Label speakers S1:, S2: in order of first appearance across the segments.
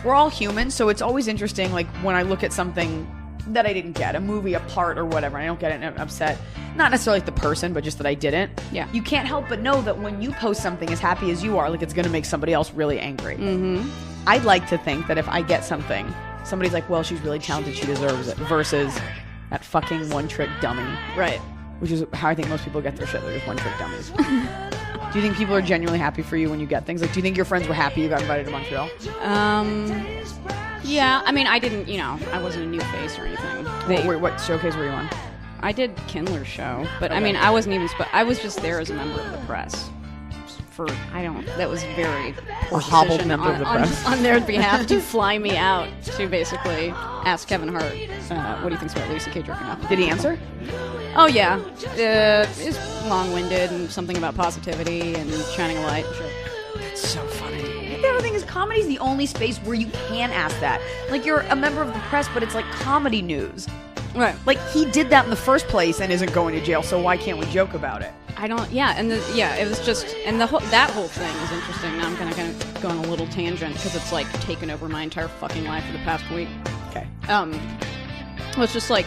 S1: we're all human, so it's always interesting, like, when I look at something that I didn't get, a movie, a part, or whatever, and I don't get it and I'm upset. Not necessarily like the person, but just that I didn't.
S2: Yeah.
S1: You can't help but know that when you post something as happy as you are, like, it's going to make somebody else really angry.
S2: Mm-hmm.
S1: I'd like to think that if I get something, somebody's like, well, she's really talented, she deserves it, versus that fucking one-trick dummy.
S2: Right.
S1: Which is how I think most people get their shit. They're just one-trick dummies. Do you think people are genuinely happy for you when you get things? Like, do you think your friends were happy you got invited to Montreal?
S2: Yeah, I mean, I didn't, I wasn't a new face or anything.
S1: What showcase were you on?
S2: I did Kindler's show, but
S1: Okay.
S2: I mean, I wasn't even, I was just there as a member of the press. That was very poor
S1: hobbled
S2: decision
S1: member of the press.
S2: on their behalf to fly me out to basically ask Kevin Hart what he thinks about Louie C.K. jerking off.
S1: Did he answer?
S2: Oh, yeah. It's long-winded and something about positivity and shining a light. Sure.
S1: That's so funny. The other thing is, comedy is the only space where you can ask that. Like, you're a member of the press, but it's like comedy news.
S2: Right.
S1: Like, he did that in the first place and isn't going to jail, so why can't we joke about it?
S2: It was just, and that whole thing is interesting. Now I'm kind of go on a little tangent because it's like taken over my entire fucking life for the past week.
S1: Okay.
S2: Well, it's just like,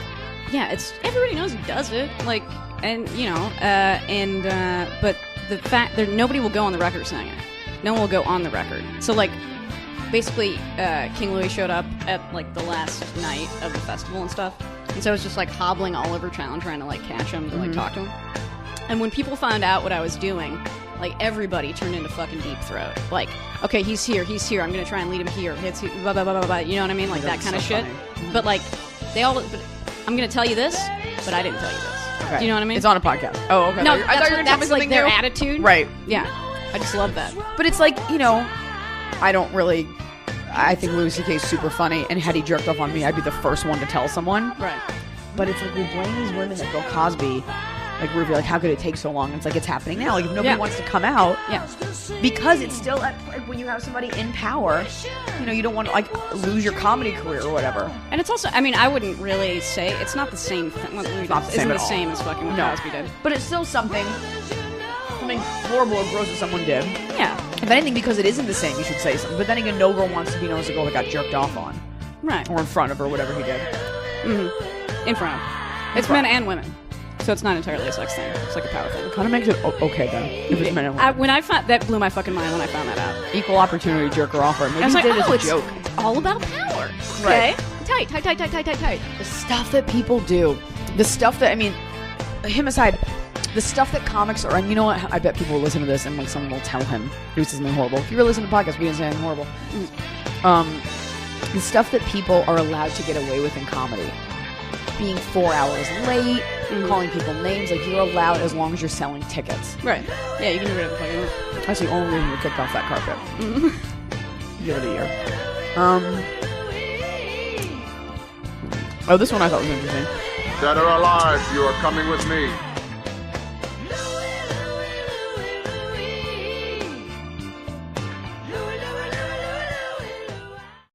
S2: yeah, it's everybody knows he does it, like, and but the fact that nobody will go on the record saying it. No one will go on the record. So like, basically, King Louie showed up at like the last night of the festival and stuff, and so I was just like hobbling all over town trying to like catch him to like talk to him. And when people found out what I was doing, like, everybody turned into fucking Deep Throat. Like, okay, he's here, I'm gonna try and lead him here, blah, blah, blah, blah, blah, you know what I mean? Like, that kind of shit.
S1: Funny.
S2: But, like, but I'm gonna tell you this, but I didn't tell you this.
S1: Okay.
S2: Do you know what I mean?
S1: It's on a podcast. Oh, okay.
S2: No,
S1: I thought you were gonna tell me
S2: that's like
S1: something
S2: their
S1: new.
S2: attitude.
S1: Right.
S2: Yeah. I just love that.
S1: But it's like, I think Louis C.K. is super funny, and had he jerked off on me, I'd be the first one to tell someone.
S2: Right.
S1: But it's like, we blame these women that Bill Cosby, like, Ruby, like, how could it take so long? And it's like, it's happening now. Like, if nobody wants to come out, because it's still like, when you have somebody in power, you don't want to, like, lose your comedy career or whatever.
S2: And it's also, I mean, I wouldn't really say it's not the same thing. It's
S1: not the same at all.
S2: same as fucking what Cosby did.
S1: But it's still something horrible or gross that someone did.
S2: Yeah.
S1: If anything, because it isn't the same, you should say something. But then again, no girl wants to be known as a girl that got jerked off on.
S2: Right.
S1: Or in front of, or whatever he did.
S2: Mm-hmm. In front of. It's men and women. So it's not entirely a sex thing. It's like a power thing.
S1: It kind of makes it okay then. If it's men and women.
S2: When I found that, blew my fucking mind when I found that out.
S1: Equal opportunity jerker offer. Maybe
S2: I was like,
S1: he did it as a
S2: it's
S1: joke.
S2: all about power.
S1: Right.
S2: Okay? Tight.
S1: The stuff that people do. The stuff that, I mean, him aside, the stuff that comics are, and you know what? I bet people will listen to this and like someone will tell him he said something horrible. If you were listening to the podcast, we didn't say anything horrible. The stuff that people are allowed to get away with in comedy. Being 4 hours late, calling people names, like, you're allowed as long as you're selling tickets.
S2: Right. Yeah, you can do whatever the fuck you want.
S1: That's the only reason we kicked off that carpet. Give it a year. Oh, this one I thought was interesting.
S3: Dead or alive, you are coming with me.